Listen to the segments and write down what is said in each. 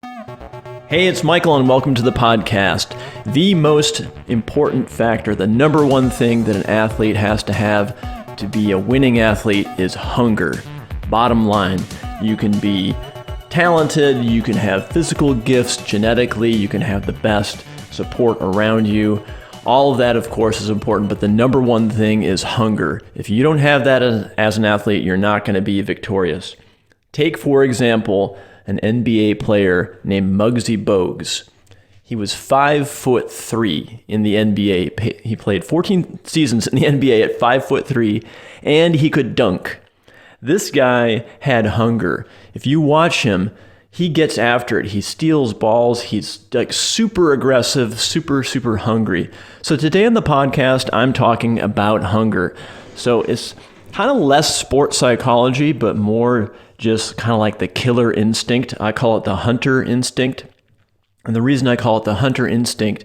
Hey, it's Michael, and welcome to the podcast. The most important factor, the number one thing that an athlete has to have to be a winning athlete is hunger. Bottom line, you can be talented, you can have physical gifts genetically, you can have the best support around you. All of that, of course, is important, but the number one thing is hunger. If you don't have that as an athlete, you're not going to be victorious. Take, for example, an NBA player named Muggsy Bogues. He was 5'3" in the NBA. He played 14 seasons in the NBA at 5'3", and he could dunk. This guy had hunger. If you watch him, he gets after it. He steals balls. He's like super aggressive, super hungry. So today on the podcast, I'm talking about hunger. So it's kind of less sports psychology, but more just kind of like the killer instinct. I call it the hunter instinct. And the reason I call it the hunter instinct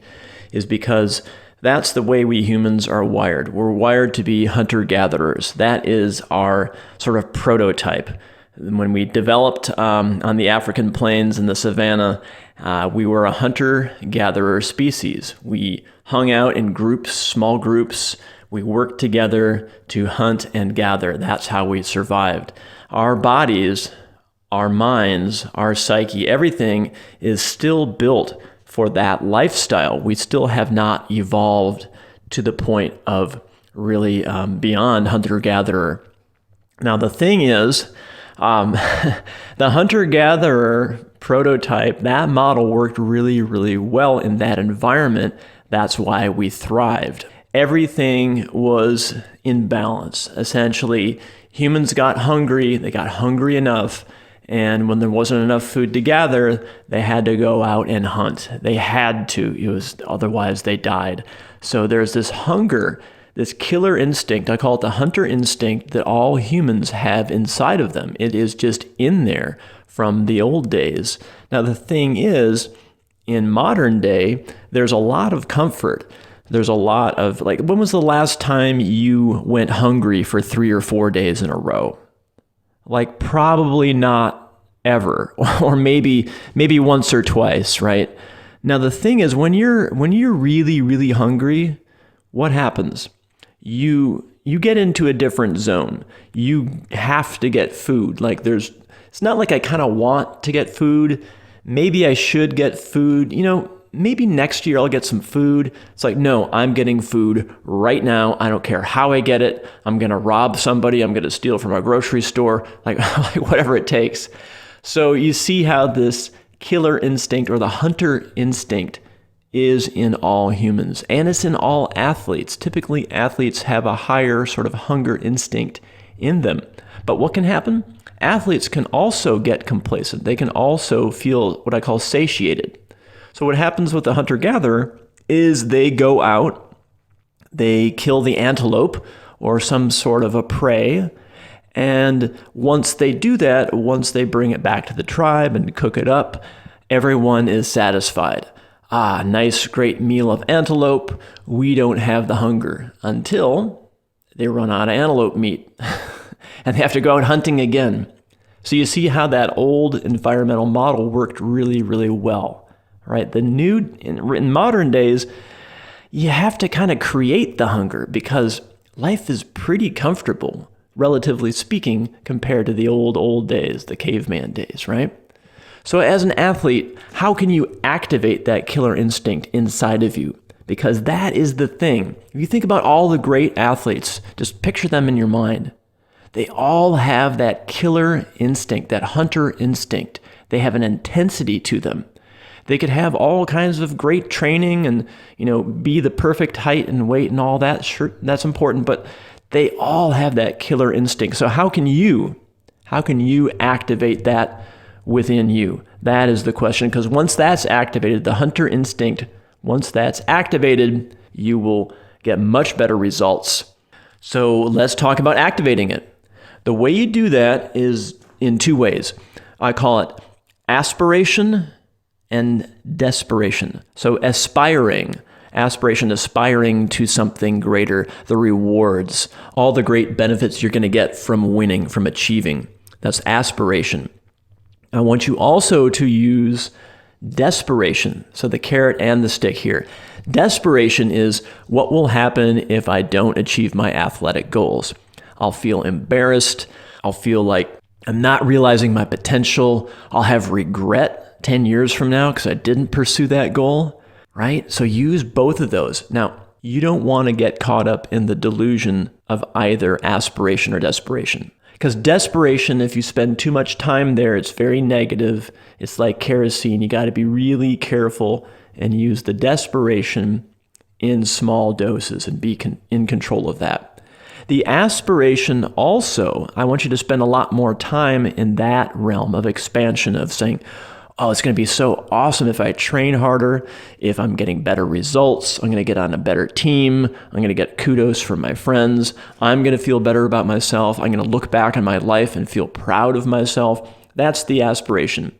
is because that's the way we humans are wired. We're wired to be hunter-gatherers. That is our sort of prototype. When we developed on the African plains and the savannah, we were a hunter-gatherer species. We hung out in groups, small groups. We worked together to hunt and gather. That's how we survived. Our bodies, our minds, our psyche, everything is still built for that lifestyle. We still have not evolved to the point of really beyond hunter-gatherer. Now, the thing is, the hunter-gatherer prototype, that model worked really well in that environment. That's why we thrived. Everything was in balance. Essentially, humans got hungry, they got hungry enough, and when there wasn't enough food to gather, they had to go out and hunt. They had to, otherwise they died. So there's this hunger, this killer instinct, I call it the hunter instinct, that all humans have inside of them. It is just in there from the old days. Now the thing is, in modern day, there's a lot of comfort. There's a lot of, like, when was the last time you went hungry for 3 or 4 days in a row? Like, probably not ever, or maybe once or twice, right? Now, the thing is, when you're really hungry, what happens? You get into a different zone. You have to get food. Like, it's not like I kind of want to get food. Maybe I should get food, maybe next year I'll get some food. It's like, no, I'm getting food right now. I don't care how I get it. I'm going to rob somebody. I'm going to steal from a grocery store, like whatever it takes. So you see how this killer instinct or the hunter instinct is in all humans, and it's in all athletes. Typically, athletes have a higher sort of hunger instinct in them. But what can happen? Athletes can also get complacent. They can also feel what I call satiated. So what happens with the hunter-gatherer is they go out, they kill the antelope or some sort of a prey, and once they do that, once they bring it back to the tribe and cook it up, everyone is satisfied. Nice, great meal of antelope. We don't have the hunger until they run out of antelope meat and they have to go out hunting again. So you see how that old environmental model worked really well. Right? In modern days, you have to kind of create the hunger because life is pretty comfortable, relatively speaking, compared to the old days, the caveman days, right? So as an athlete, how can you activate that killer instinct inside of you? Because that is the thing. If you think about all the great athletes, just picture them in your mind. They all have that killer instinct, that hunter instinct. They have an intensity to them. They could have all kinds of great training and, be the perfect height and weight and all that. Sure, that's important, but they all have that killer instinct. So how can you activate that within you? That is the question, because once that's activated, the hunter instinct, once that's activated, you will get much better results. So let's talk about activating it. The way you do that is in 2 ways. I call it aspiration and desperation. So aspiration, aspiring to something greater, the rewards, all the great benefits you're going to get from winning, from achieving. That's aspiration. I want you also to use desperation. So the carrot and the stick here. Desperation is what will happen if I don't achieve my athletic goals. I'll feel embarrassed. I'll feel like I'm not realizing my potential. I'll have regret 10 years from now because I didn't pursue that goal, right? So use both of those. Now, you don't want to get caught up in the delusion of either aspiration or desperation. Because desperation, if you spend too much time there, it's very negative. It's like kerosene. You got to be really careful and use the desperation in small doses and be in control of that. The aspiration also, I want you to spend a lot more time in that realm of expansion of saying, oh, it's going to be so awesome if I train harder, if I'm getting better results, I'm going to get on a better team, I'm going to get kudos from my friends, I'm going to feel better about myself, I'm going to look back on my life and feel proud of myself. That's the aspiration.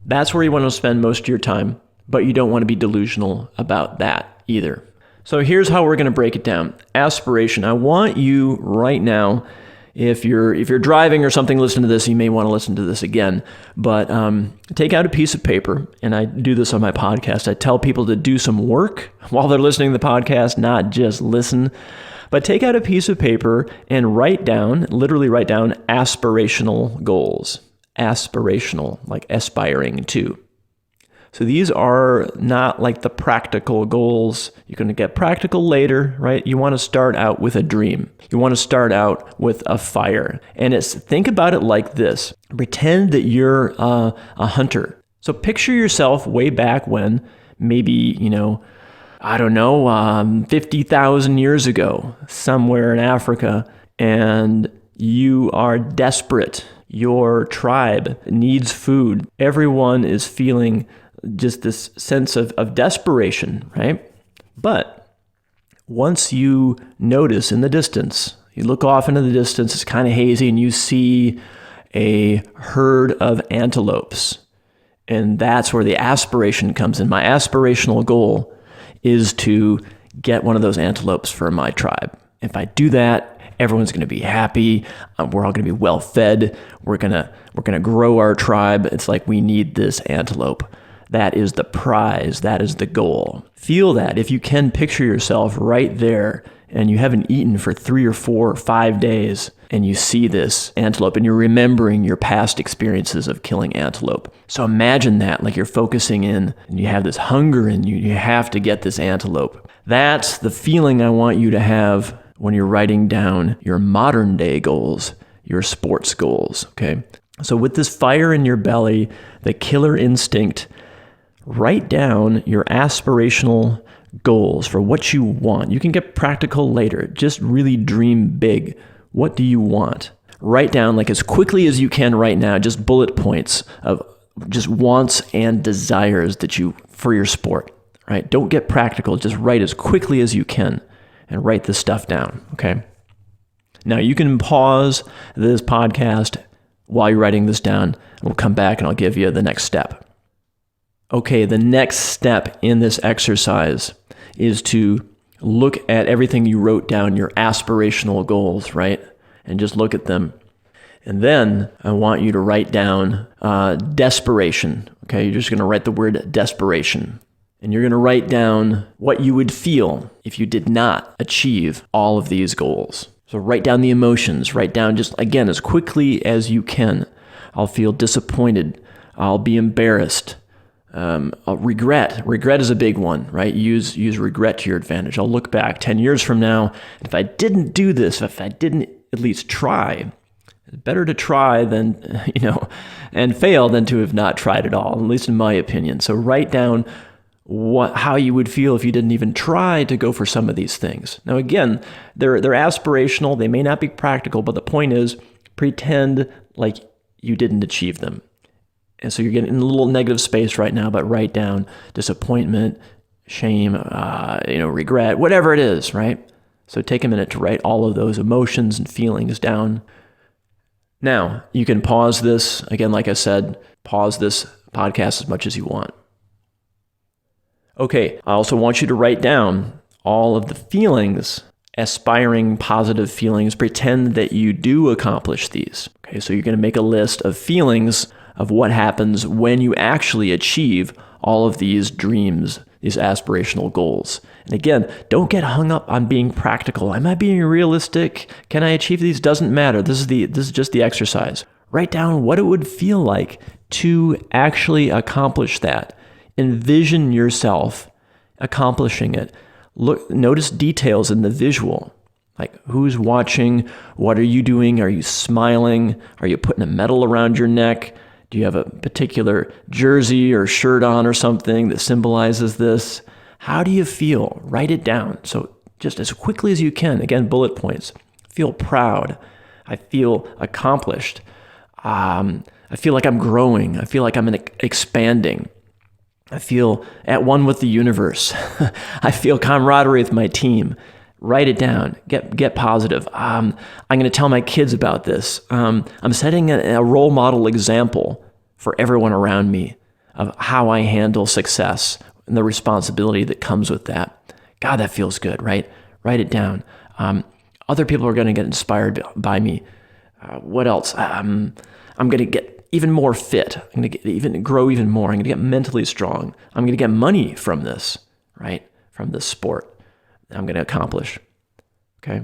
That's where you want to spend most of your time, but you don't want to be delusional about that either. So here's how we're going to break it down. Aspiration. I want you right now, if you're driving or something, listen to this. You may want to listen to this again, but take out a piece of paper, and I do this on my podcast. I tell people to do some work while they're listening to the podcast, not just listen. But take out a piece of paper and literally write down aspirational goals. Aspirational, like aspiring to. So these are not like the practical goals. You're going to get practical later, right? You want to start out with a dream. You want to start out with a fire. And think about it like this. Pretend that you're a hunter. So picture yourself way back when, maybe, 50,000 years ago, somewhere in Africa, and you are desperate. Your tribe needs food. Everyone is feeling just this sense of desperation, right? But once you notice in the distance, you look off into the distance, it's kind of hazy, and you see a herd of antelopes. And that's where the aspiration comes in. My aspirational goal is to get one of those antelopes for my tribe. If I do that, everyone's going to be happy. We're all going to be well fed. We're going to grow our tribe. It's like we need this antelope. That is the prize. That is the goal. Feel that. If you can picture yourself right there and you haven't eaten for 3 or 4 or 5 days and you see this antelope and you're remembering your past experiences of killing antelope. So imagine that, like you're focusing in and you have this hunger in you. You have to get this antelope. That's the feeling I want you to have when you're writing down your modern day goals, your sports goals, okay? So with this fire in your belly, the killer instinct, write down your aspirational goals for what you want. You can get practical later. Just really dream big. What do you want? Write down, like as quickly as you can right now, just bullet points of just wants and desires for your sport, right? Don't get practical. Just write as quickly as you can and write this stuff down, okay? Now you can pause this podcast while you're writing this down, and we'll come back and I'll give you the next step. Okay, the next step in this exercise is to look at everything you wrote down, your aspirational goals, right? And just look at them. And then I want you to write down desperation. Okay, you're just going to write the word desperation. And you're going to write down what you would feel if you did not achieve all of these goals. So write down the emotions. Write down just, again, as quickly as you can. I'll feel disappointed. I'll be embarrassed. Regret is a big one, right? Use regret to your advantage. I'll look back 10 years from now, and if I didn't do this, if I didn't at least try, it's better to try than, and fail than to have not tried at all, at least in my opinion. So write down how you would feel if you didn't even try to go for some of these things. Now, again, they're aspirational. They may not be practical, but the point is pretend like you didn't achieve them. And so you're getting in a little negative space right now, but write down disappointment, shame, regret, whatever it is, right? So take a minute to write all of those emotions and feelings down. Now, you can pause this. Again, like I said, pause this podcast as much as you want. Okay, I also want you to write down all of the feelings, aspiring positive feelings. Pretend that you do accomplish these. Okay, so you're going to make a list of feelings of what happens when you actually achieve all of these dreams, these aspirational goals. And again, don't get hung up on being practical. Am I being realistic? Can I achieve these? Doesn't matter. This is just the exercise. Write down what it would feel like to actually accomplish that. Envision yourself accomplishing it. Notice details in the visual. Like who's watching? What are you doing? Are you smiling? Are you putting a medal around your neck? Do you have a particular jersey or shirt on or something that symbolizes this? How do you feel? Write it down. So just as quickly as you can, again, bullet points. Feel proud. I feel accomplished. I feel like I'm growing. I feel like I'm expanding. I feel at one with the universe. I feel camaraderie with my team. Write it down. Get positive. I'm going to tell my kids about this. I'm setting a role model example for everyone around me of how I handle success and the responsibility that comes with that. God, that feels good, right? Write it down. Other people are going to get inspired by me. What else? I'm going to get even more fit. I'm going to grow even more. I'm going to get mentally strong. I'm going to get money from this, right? From this sport. I'm going to accomplish. Okay.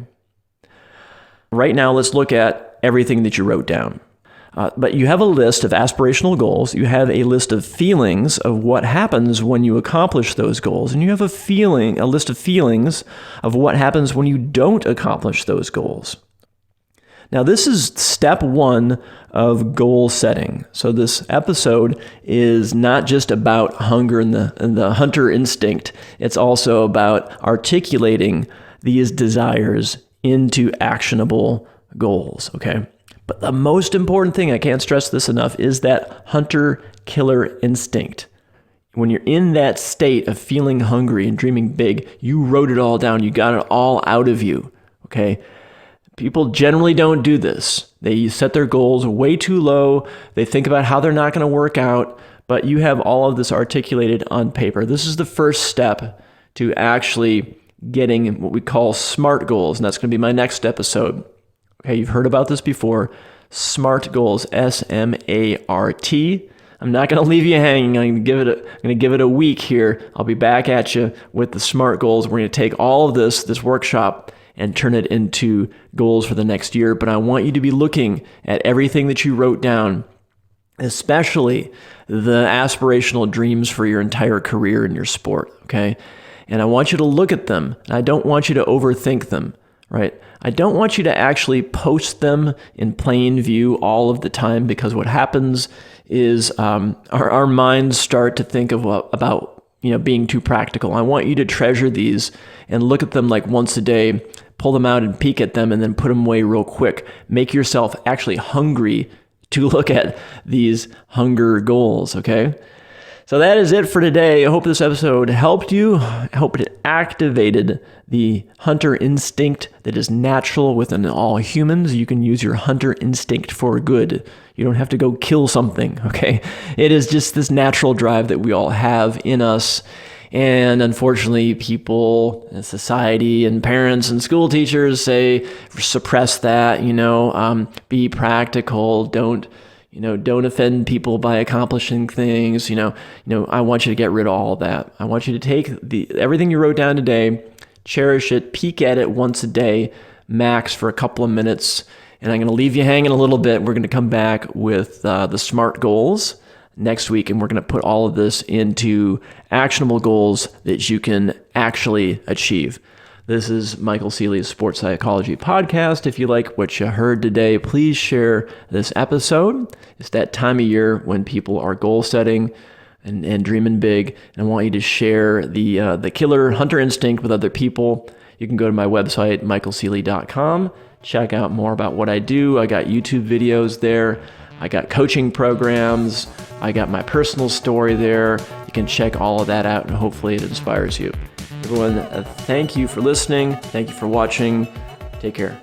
Right now, let's look at everything that you wrote down. But you have a list of aspirational goals. You have a list of feelings of what happens when you accomplish those goals. And you have a list of feelings of what happens when you don't accomplish those goals. Now, this is step one of goal setting. So this episode is not just about hunger and the hunter instinct. It's also about articulating these desires into actionable goals, okay? But the most important thing, I can't stress this enough, is that hunter-killer instinct. When you're in that state of feeling hungry and dreaming big, you wrote it all down. You got it all out of you, okay? People generally don't do this. They set their goals way too low. They think about how they're not going to work out, but you have all of this articulated on paper. This is the first step to actually getting what we call SMART goals, and that's going to be my next episode. Okay, you've heard about this before. SMART goals, S-M-A-R-T. I'm not going to leave you hanging. I'm going to give it a week here. I'll be back at you with the SMART goals. We're going to take all of this workshop and turn it into goals for the next year. But I want you to be looking at everything that you wrote down, especially the aspirational dreams for your entire career in your sport, okay? And I want you to look at them. I don't want you to overthink them, right? I don't want you to actually post them in plain view all of the time, because what happens is our minds start to think about being too practical. I want you to treasure these and look at them like once a day, pull them out and peek at them, and then put them away real quick. Make yourself actually hungry to look at these hunger goals, okay? So that is it for today. I hope this episode helped you. I hope it activated the hunter instinct that is natural within all humans. You can use your hunter instinct for good. You don't have to go kill something, okay? It is just this natural drive that we all have in us. And unfortunately, people and society and parents and school teachers say, suppress that, be practical, don't offend people by accomplishing things. I want you to get rid of all of that. I want you to take everything you wrote down today, cherish it, peek at it once a day, max for a couple of minutes. And I'm going to leave you hanging a little bit. We're going to come back with the SMART goals next week, and we're going to put all of this into actionable goals that you can actually achieve. This is Michael Seeley's Sports Psychology Podcast. If you like what you heard today, please share this episode. It's that time of year when people are goal setting and dreaming big, and I want you to share the killer hunter instinct with other people. You can go to my website, michaelseeley.com, check out more about what I do. I got YouTube videos there. I got coaching programs. I got my personal story there. You can check all of that out, and hopefully it inspires you. Everyone, thank you for listening. Thank you for watching. Take care.